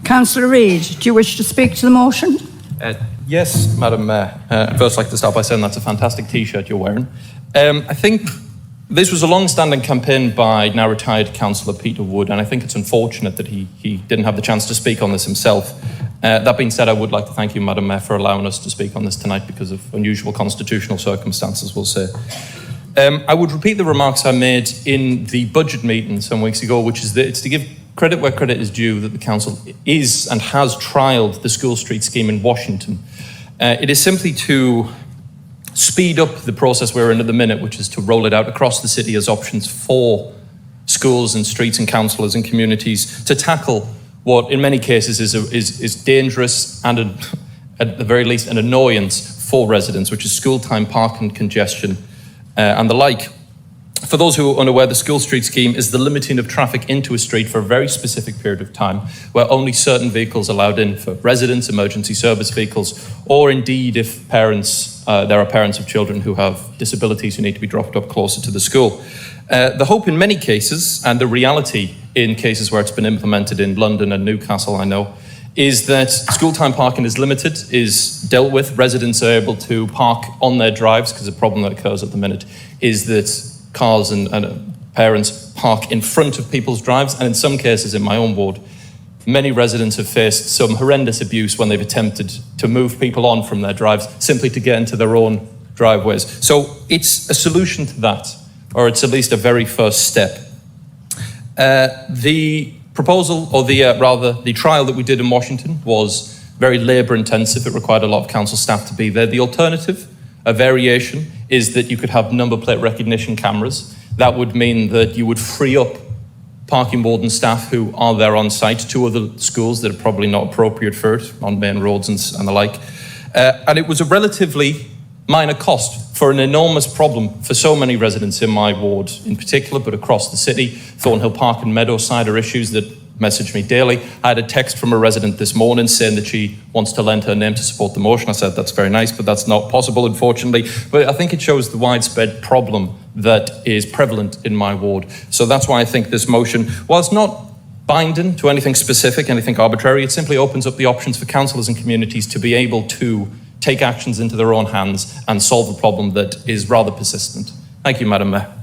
Councillor Reid, do you wish to speak to the motion? Yes, Madam Mayor. I'd first like to start by saying that's a fantastic T-shirt you're wearing. I think this was a long-standing campaign by now retired Councillor Peter Wood, and I think it's unfortunate that he didn't have the chance to speak on this himself. That being said, I would like to thank you, Madam Mayor, for allowing us to speak on this tonight because of unusual constitutional circumstances, we'll say. I would repeat the remarks I made in the budget meeting some weeks ago, which is that it's to give credit where credit is due that the council is and has trialled the school street scheme in Washington. It is simply to speed up the process we're in at the minute, which is to roll it out across the city as options for schools and streets and councillors and communities to tackle what in many cases is dangerous and at the very least an annoyance for residents, which is school time parking congestion and the like. For those who are unaware, the school street scheme is the limiting of traffic into a street for a very specific period of time, where only certain vehicles are allowed in for residents, emergency service vehicles, or indeed if parents, there are parents of children who have disabilities who need to be dropped up closer to the school. The hope in many cases, and the reality in cases where it's been implemented in London and Newcastle, I know, is that school time parking is limited, is dealt with. Residents are able to park on their drives, because the problem that occurs at the minute is that cars and parents park in front of people's drives, and in some cases in my own ward, many residents have faced some horrendous abuse when they've attempted to move people on from their drives simply to get into their own driveways. So it's a solution to that, or it's at least a very first step. The proposal, or the trial that we did in Washington was very labour intensive. It required a lot of council staff to be there. The alternative, a variation, is that you could have number plate recognition cameras. That would mean that you would free up parking warden staff who are there on site to other schools that are probably not appropriate for it on main roads and the like. And it was a relatively minor cost for an enormous problem for so many residents in my ward in particular, but across the city. Thornhill Park and Meadowside are issues that message me daily. I had a text from a resident this morning saying that she wants to lend her name to support the motion. I said, that's very nice, but that's not possible, unfortunately. But I think it shows the widespread problem that is prevalent in my ward. So that's why I think this motion, while it's not binding to anything specific, anything arbitrary, it simply opens up the options for councillors and communities to be able to take actions into their own hands and solve a problem that is rather persistent. Thank you, Madam Mayor.